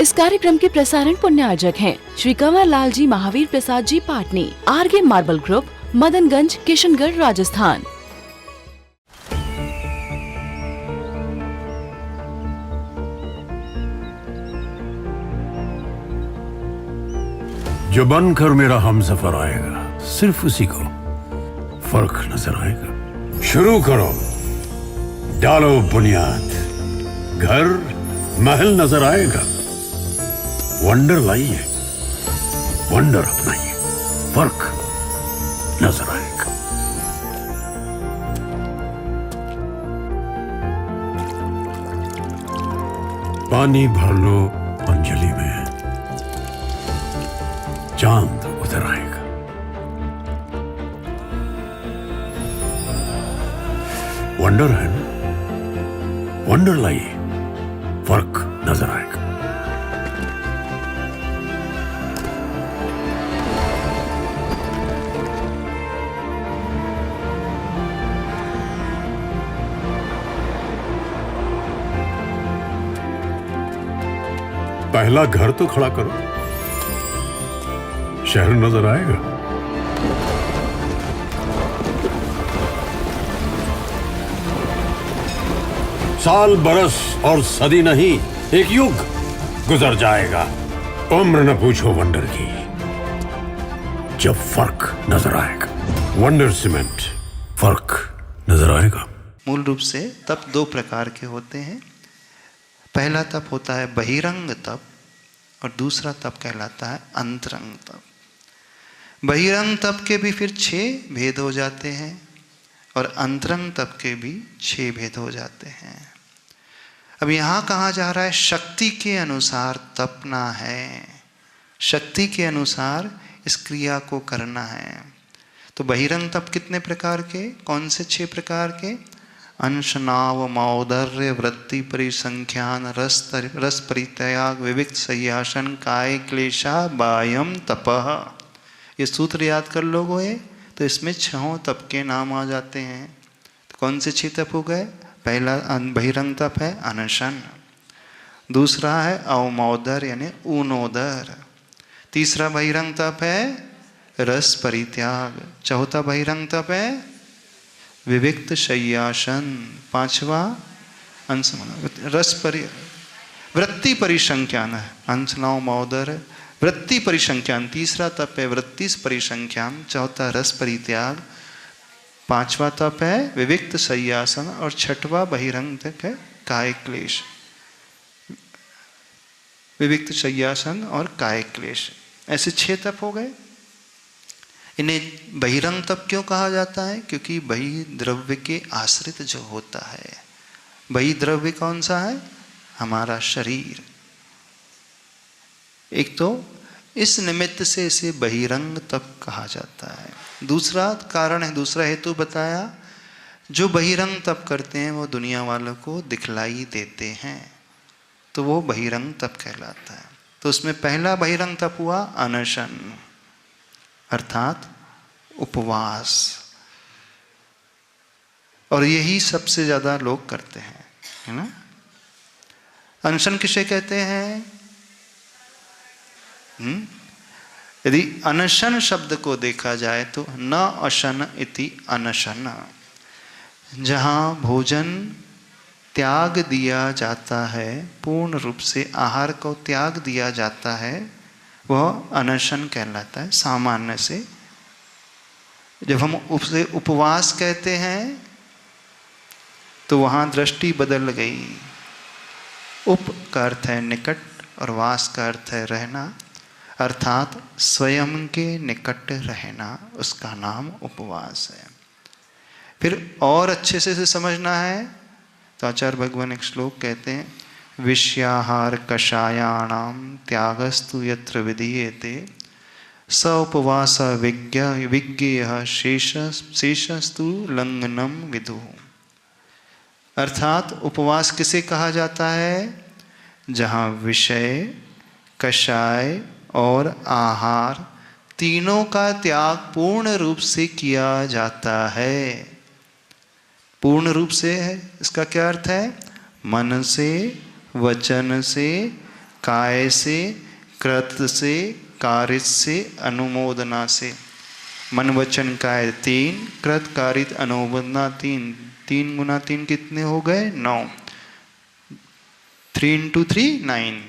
इस कार्यक्रम के प्रसारण पुण्यार्जक हैं Shri Kanwar Lal ji Mahavir Prasad ji Patni, RK marble group, Madanganj, Kishangarh, Rajasthan. जो बनकर मेरा हमसफर आएगा, सिर्फ उसी को फर्क नजर आएगा। शुरू करो, डालो बुनियाद, घर महल नजर आएगा। वंडर लाइए, वंडर अपनाइए, फर्क नजर आएगा। पानी भर लो अंजलि में, चांद उतर आएगा। वंडर है ना, वंडर लाइए, फर्क नजर आएगा। पहला घर तो खड़ा करो, शहर नजर आएगा। साल बरस और सदी नहीं, एक युग गुजर जाएगा। उम्र न पूछो वंडर की, जब फर्क नजर आएगा। वंडर सीमेंट, फर्क नजर आएगा। मूल रूप से तप दो प्रकार के होते हैं। पहला तप होता है बहिरंग तप और दूसरा तप कहलाता है अंतरंग तप। बहिरंग तप के भी फिर 6 भेद हो जाते हैं और अंतरंग तप के भी 6 भेद हो जाते हैं। अब यहाँ कहा जा रहा है शक्ति के अनुसार तपना है, शक्ति के अनुसार इस क्रिया को करना है। तो बहिरंग तप कितने प्रकार के, कौन से 6 प्रकार के? अंशनाव मौदर्य वृत्ति परिसंख्यान रस परित्याग विविक्त सय्यासन काय क्लेशा बायम तपः। ये सूत्र याद कर लोगे तो इसमें 6 तप के नाम आ जाते हैं। तो कौन से 6 तप हो गए? पहला बहिरंग तप है अनशन, दूसरा है अवमौदर यानी ऊनोदर, तीसरा बहिरंग तप है रस परित्याग, चौथा बहिरंग तप है विविक्त शय्यासन, पांचवा वृत्ति परिसंख्यान है अंशनाव मौदर वृत्ति परिसंख्यान, तीसरा तप है वृत्ति परिसंख्यान, चौथा रस परित्याग, पांचवा तप है विविक्त सय्यासन और छठवा बहिरंग तप है काय क्लेश। विविक्त शय्यासन और काय क्लेश, ऐसे 6 तप हो गए। इन्हें बहिरंग तप क्यों कहा जाता है? क्योंकि बहि द्रव्य के आश्रित जो होता है। बहि द्रव्य कौन सा है? हमारा शरीर। एक तो इस निमित्त से इसे बहिरंग तप कहा जाता है। दूसरा कारण है, दूसरा हेतु बताया, जो बहिरंग तप करते हैं वो दुनिया वालों को दिखलाई देते हैं, तो वो बहिरंग तप कहलाता है। तो उसमें पहला बहिरंग तप हुआ अनशन अर्थात उपवास, और यही सबसे ज्यादा लोग करते हैं, है ना। अनशन किसे कहते हैं? यदि अनशन शब्द को देखा जाए तो न अशन इति अनशन, जहां भोजन त्याग दिया जाता है, पूर्ण रूप से आहार को त्याग दिया जाता है, वह अनशन कहलाता है। सामान्य से जब हम उसे उपवास कहते हैं तो वहाँ दृष्टि बदल गई। उप का अर्थ है निकट और वास का अर्थ है रहना, अर्थात स्वयं के निकट रहना, उसका नाम उपवास है। फिर और अच्छे से समझना है तो आचार्य भगवान एक श्लोक कहते हैं, विषयाहार कषायाणाम त्यागस्तु यत्र विधीयते स उपवास विज्ञेय शेषस्तु लंघनम विदु। अर्थात उपवास किसे कहा जाता है? जहाँ विषय, कषाय और आहार तीनों का त्याग पूर्ण रूप से किया जाता है। पूर्ण रूप से है, इसका क्या अर्थ है? मन से, वचन से, काय से, कृत से, कारित से, अनुमोदना से। मन वचन काय 3, कृत कारित अनुमोदना 3। 3 गुना 3 कितने हो गए? 9। 3 into 3 9।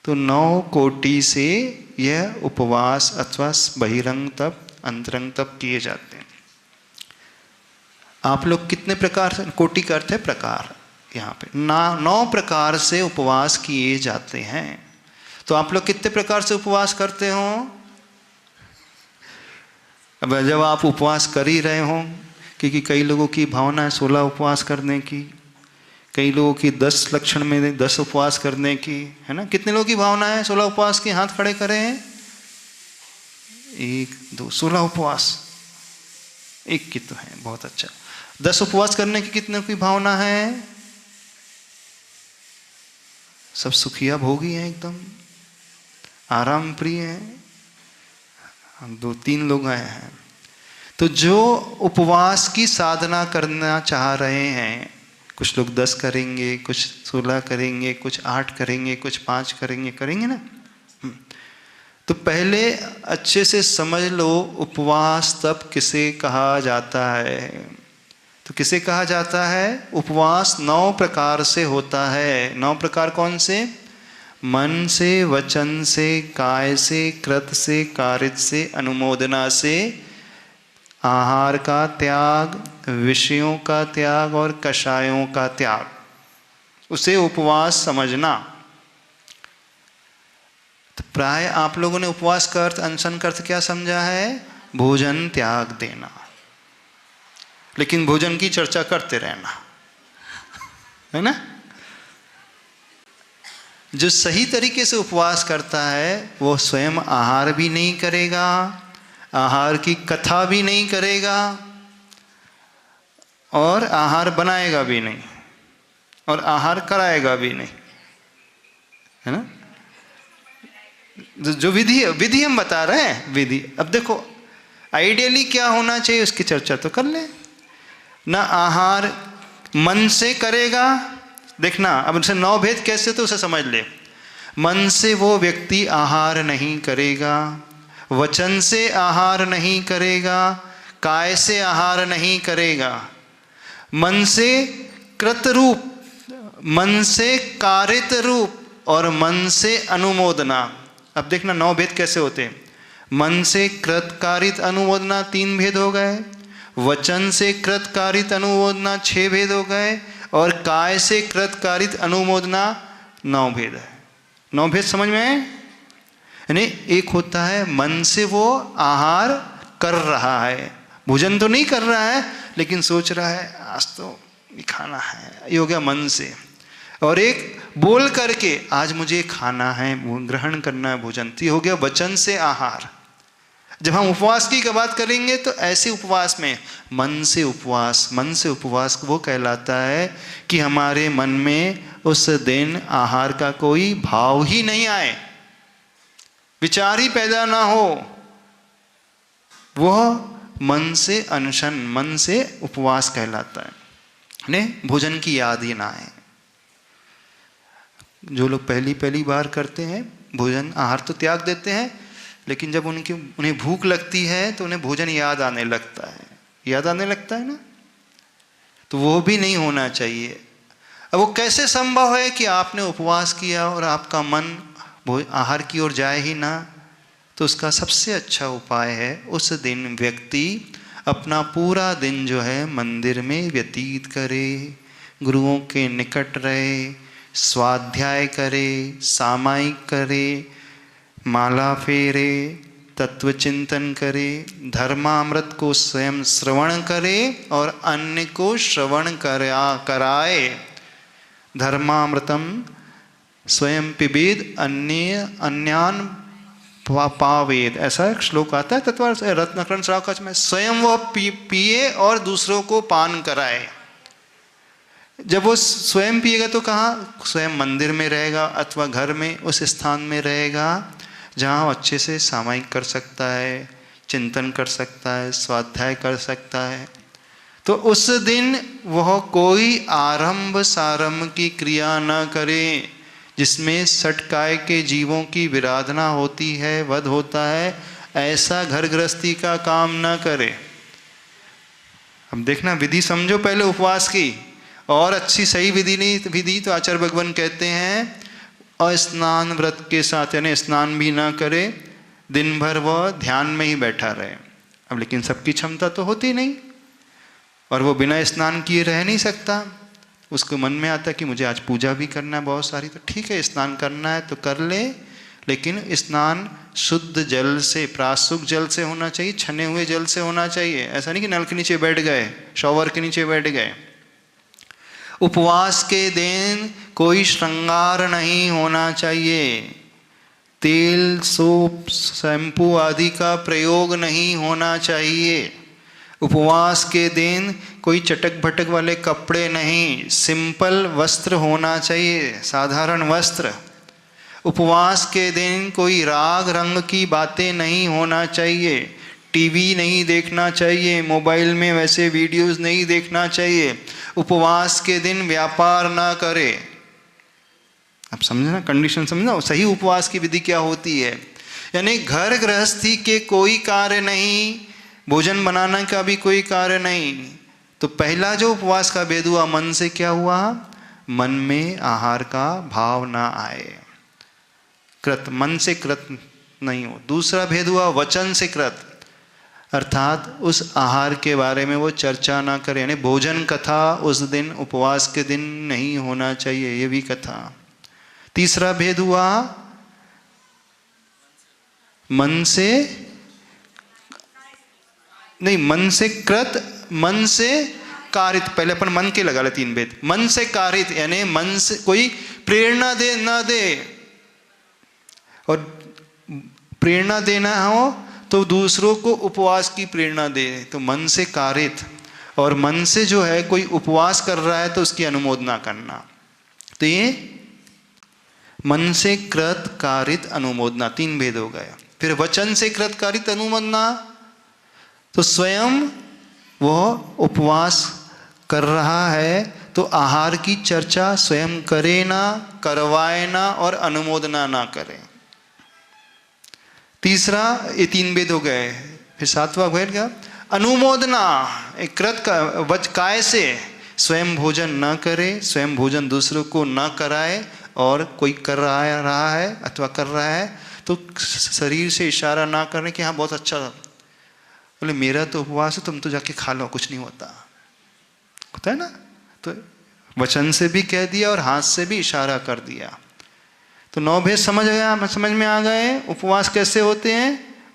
तो 9 कोटि से यह उपवास अथवा बहिरंग तप, अंतरंग तप किए जाते हैं। आप लोग कितने प्रकार से, कोटि का अर्थ है प्रकार, यहाँ पे 9 प्रकार से उपवास किए जाते हैं। तो आप लोग कितने प्रकार से उपवास करते हो? अब जब आप उपवास कर ही रहे हो, क्योंकि कई लोगों की भावना है 16 उपवास करने की, कई लोगों की 10 लक्षण में 10 उपवास करने की, है ना? कितने लोगों की भावना है 16 उपवास की? हाथ खड़े करें। 1 2 16 उपवास, एक की तो है, बहुत अच्छा। 10 उपवास करने की कितने की भावना है? सब सुखिया भोगी हैं, एकदम आराम प्रिय हैं। हम 2-3 लोग आए हैं। तो जो उपवास की साधना करना चाह रहे हैं, कुछ लोग 10 करेंगे, कुछ 16 करेंगे, कुछ 8 करेंगे, कुछ 5 करेंगे ना। तो पहले अच्छे से समझ लो उपवास तब किसे कहा जाता है। तो किसे कहा जाता है? उपवास 9 प्रकार से होता है। 9 प्रकार कौन से? मन से, वचन से, काय से, कृत से, कारित से, अनुमोदना से, आहार का त्याग, विषयों का त्याग और कषायों का त्याग, उसे उपवास समझना। तो प्राय आप लोगों ने उपवास का अर्थ, अनशन का अर्थ क्या समझा है? भोजन त्याग देना। लेकिन भोजन की चर्चा करते रहना, है ना? जो सही तरीके से उपवास करता है वो स्वयं आहार भी नहीं करेगा, आहार की कथा भी नहीं करेगा और आहार बनाएगा भी नहीं और आहार कराएगा भी नहीं, है ना? जो विधि हम बता रहे हैं, विधि। अब देखो आइडियली क्या होना चाहिए उसकी चर्चा तो कर ले ना। आहार मन से करेगा, देखना अब उनसे 9 भेद कैसे, तो उसे समझ ले। मन से वो व्यक्ति आहार नहीं करेगा, वचन से आहार नहीं करेगा, काय से आहार नहीं करेगा, मन से कृत रूप, मन से कारित रूप और मन से अनुमोदना। अब देखना 9 भेद कैसे होते हैं। मन से कृत कारित अनुमोदना 3 भेद हो गए, वचन से कृत कारित अनुमोदना 6 भेद हो गए और काय से कृत कारित अनुमोदना 9 भेद है। 9 भेद समझ में आए? यानी एक होता है मन से वो आहार कर रहा है, भोजन तो नहीं कर रहा है लेकिन सोच रहा है आज तो ये खाना है, ये हो गया मन से। और एक बोल करके आज मुझे खाना है, ग्रहण करना है भोजन, तो ये हो गया वचन से आहार। जब हम उपवास की बात करेंगे तो ऐसे उपवास में मन से उपवास, मन से उपवास वो कहलाता है कि हमारे मन में उस दिन आहार का कोई भाव ही नहीं आए, विचार ही पैदा ना हो। वह मन से अनशन, मन से उपवास कहलाता है, ने भोजन की याद ही ना आए। जो लोग पहली बार करते हैं भोजन, आहार तो त्याग देते हैं, लेकिन जब उन्हें भूख लगती है तो उन्हें भोजन याद आने लगता है, याद आने लगता है ना। तो वो भी नहीं होना चाहिए। अब वो कैसे संभव है कि आपने उपवास किया और आपका मन आहार की ओर जाए ही ना? तो उसका सबसे अच्छा उपाय है उस दिन व्यक्ति अपना पूरा दिन जो है मंदिर में व्यतीत करे, गुरुओं के निकट रहे, स्वाध्याय करे, सामायिक करे, माला फेरे, तत्व चिंतन करे, धर्मामृत को स्वयं श्रवण करे और अन्य को श्रवण कराए। धर्मामृतम स्वयं पिबेद अन्यान पावेद, ऐसा एक श्लोक आता है तत्व रत्नकरण श्रावकाच में। स्वयं वह पिए और दूसरों को पान कराए। जब वो स्वयं पिएगा तो कहाँ? स्वयं मंदिर में रहेगा अथवा घर में, उस स्थान में रहेगा जहाँ अच्छे से सामायिक कर सकता है, चिंतन कर सकता है, स्वाध्याय कर सकता है। तो उस दिन वह कोई आरंभ सारंभ की क्रिया न करे। जिसमें षटकाय के जीवों की विराधना होती है, वध होता है, ऐसा घर गृहस्थी का काम न करे। अब देखना, विधि समझो पहले उपवास की, और अच्छी सही विधि नहीं विधि तो आचार्य भगवान कहते हैं अस्नान व्रत के साथ, यानी स्नान भी ना करे, दिन भर वह ध्यान में ही बैठा रहे। अब लेकिन सबकी क्षमता तो होती नहीं, और वो बिना स्नान किए रह नहीं सकता। उसको मन में आता कि मुझे आज पूजा भी करना है बहुत सारी, तो ठीक है स्नान करना है तो कर ले, लेकिन स्नान शुद्ध जल से, प्राशुक जल से होना चाहिए, छने हुए जल से होना चाहिए। ऐसा नहीं कि नल के नीचे बैठ गए, शॉवर के नीचे बैठ गए। उपवास के दिन कोई श्रृंगार नहीं होना चाहिए, तेल, सोप, शैम्पू आदि का प्रयोग नहीं होना चाहिए। उपवास के दिन कोई चटक भटक वाले कपड़े नहीं, सिंपल वस्त्र होना चाहिए, साधारण वस्त्र। उपवास के दिन कोई राग रंग की बातें नहीं होना चाहिए, टीवी नहीं देखना चाहिए, मोबाइल में वैसे वीडियोस नहीं देखना चाहिए। उपवास के दिन व्यापार ना करे। अब समझना, कंडीशन समझना, सही उपवास की विधि क्या होती है। यानी घर गृहस्थी के कोई कार्य नहीं, भोजन बनाने का भी कोई कार्य नहीं। तो पहला जो उपवास का भेद हुआ, मन से क्या हुआ, मन में आहार का भाव ना आए, कृत, मन से कृत नहीं हो। दूसरा भेद हुआ वचन से कृत, अर्थात उस आहार के बारे में वो चर्चा ना करे, यानी भोजन कथा उस दिन उपवास के दिन नहीं होना चाहिए, ये भी कथा। तीसरा भेद हुआ मन से नहीं, मन से कृत, मन से कारित। पहले अपन मन के लगा ले तीन भेद। मन से कारित यानी मन से कोई प्रेरणा दे ना दे, और प्रेरणा देना हो तो दूसरों को उपवास की प्रेरणा दे, तो मन से कारित। और मन से जो है कोई उपवास कर रहा है तो उसकी अनुमोदना करना, तो ये मन से कृत कारित अनुमोदना, तीन भेद हो गए। फिर वचन से कृत कारित अनुमोदना, तो स्वयं वह उपवास कर रहा है तो आहार की चर्चा स्वयं करे ना, करवाए ना और अनुमोदना ना करे। तीसरा, ये तीन भेद हो गए। फिर सातवां भेद क्या, अनुमोदना, एक कृत का वच काय से स्वयं भोजन न करे, स्वयं भोजन दूसरों को न कराए, और कोई कर रहा है अथवा कर रहा है तो शरीर से इशारा ना करने कि हाँ बहुत अच्छा, बोले मेरा तो उपवास है, तुम तो जाके खा लो, कुछ नहीं होता है ना। तो वचन से भी कह दिया और हाथ से भी इशारा कर दिया। तो 9 भेद समझ में आ गए। उपवास कैसे होते हैं,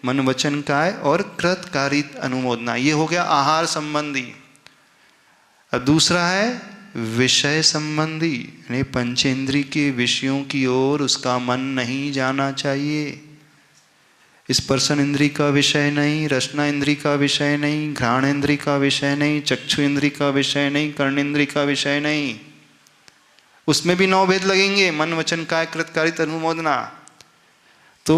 मन वचन काय और कृत कारित अनुमोदना, ये हो गया आहार संबंधी। अब दूसरा है विषय संबंधी, यानी पंचेंद्रिय के विषयों की ओर उसका मन नहीं जाना चाहिए। स्पर्शन इंद्रिय का विषय नहीं, रसना इंद्रिय का विषय नहीं, घ्राण इंद्रिय का विषय नहीं, चक्षु इंद्रिय का विषय नहीं, कर्ण इंद्रिय का विषय नहीं। उसमें भी 9 भेद लगेंगे, मन वचन काय कृत कारित अनुमोदना। तो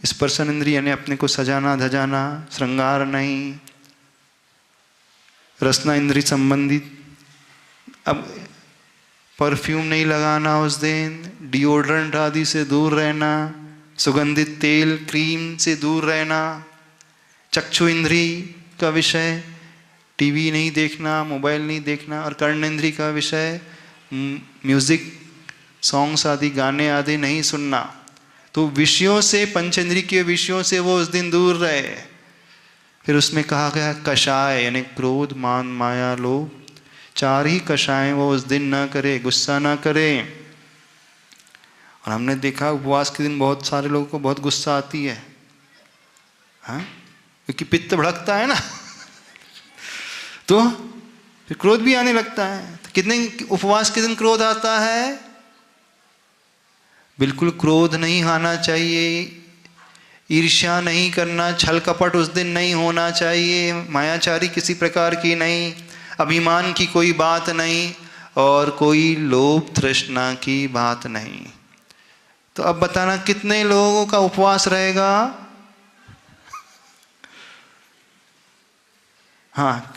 स्पर्शन इंद्रिय यानी अपने को सजाना धजाना, श्रृंगार नहीं। रसना इंद्रिय संबंधित, अब परफ्यूम नहीं लगाना उस दिन, डिओड्रेंट आदि से दूर रहना, सुगंधित तेल क्रीम से दूर रहना। चक्षु इंद्रिय का विषय टीवी नहीं देखना, मोबाइल नहीं देखना। और कर्ण इंद्रिय का विषय म्यूजिक सॉन्ग्स आदि, गाने आदि नहीं सुनना। तो विषयों से, पंचेंद्रिय के विषयों से वो उस दिन दूर रहे। फिर उसमें कहा गया कषाय यानी क्रोध मान माया लोभ, 4 ही कषाय वो उस दिन न करे, गुस्सा ना करे। और हमने देखा उपवास के दिन बहुत सारे लोगों को बहुत गुस्सा आती है, हाँ, क्योंकि पित्त भड़कता है ना तो फिर क्रोध भी आने लगता है। तो कितने उपवास के दिन क्रोध आता है, बिल्कुल क्रोध नहीं आना चाहिए, ईर्ष्या नहीं करना, छल कपट उस दिन नहीं होना चाहिए, मायाचारी किसी प्रकार की नहीं, अभिमान की कोई बात नहीं, और कोई लोभ तृष्णा की बात नहीं। तो अब बताना कितने लोगों का उपवास रहेगा। हाँ,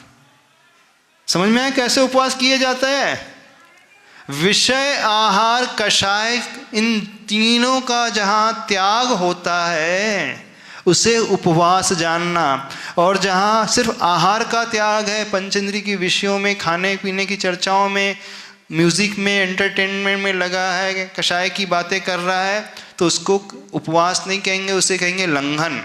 समझ में आया कैसे उपवास किए जाता है। विषय, आहार, कषाय, इन तीनों का जहाँ त्याग होता है उसे उपवास जानना। और जहाँ सिर्फ आहार का त्याग है, पंचेंद्रिय की विषयों में, खाने पीने की चर्चाओं में, म्यूजिक में, एंटरटेनमेंट में लगा है, कषाय की बातें कर रहा है, तो उसको उपवास नहीं कहेंगे, उसे कहेंगे लंघन।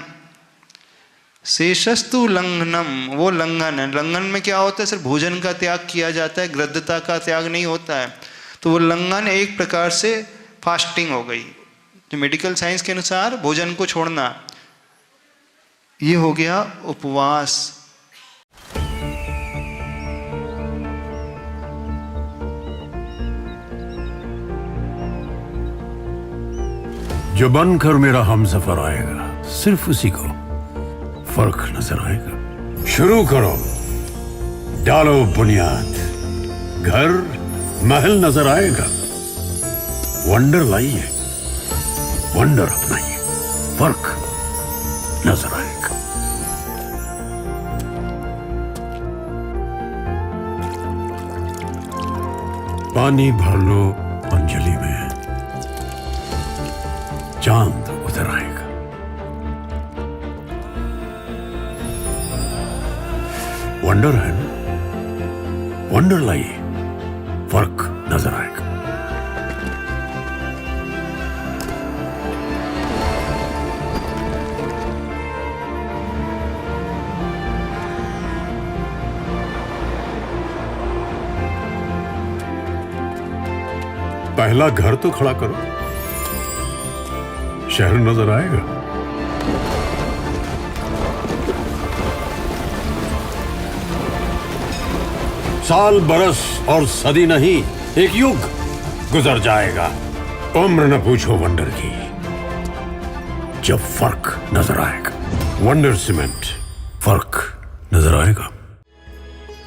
शेषस्तु लंघनम, वो लंघन है। लंघन में क्या होता है? सिर्फ भोजन का त्याग किया जाता है, गृद्धता का त्याग नहीं होता है। तो वो लंघन एक प्रकार से फास्टिंग हो गई। जो मेडिकल साइंस के अनुसार भोजन को छोड़ना, ये हो गया उपवास। जो बनकर मेरा हमसफर आएगा, सिर्फ उसी को फर्क नजर आएगा। शुरू करो, डालो बुनियाद, घर महल नजर आएगा। वंडर लाइए, वंडर अपनाइए, फर्क नजर आएगा। पानी भर लो अंजलि में, चांद उतर आएगा। वंडर है ना, वंडर लाइए, फर्क नजर आएगा। पहला घर तो खड़ा करो, शहर नजर आएगा। साल बरस और सदी नहीं, एक युग गुजर जाएगा। उम्र न पूछो वंडर की, जब फर्क नजर आएगा। वंडर सीमेंट, फर्क नजर आएगा।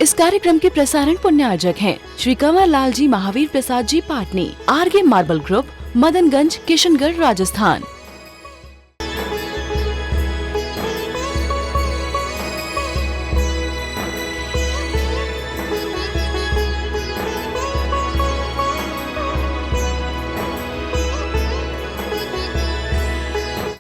इस कार्यक्रम के प्रसारण पुण्यार्जक हैं श्री कंवर लाल जी महावीर प्रसाद जी पाटनी, आरगे मार्बल ग्रुप, मदनगंज, किशनगढ़, राजस्थान।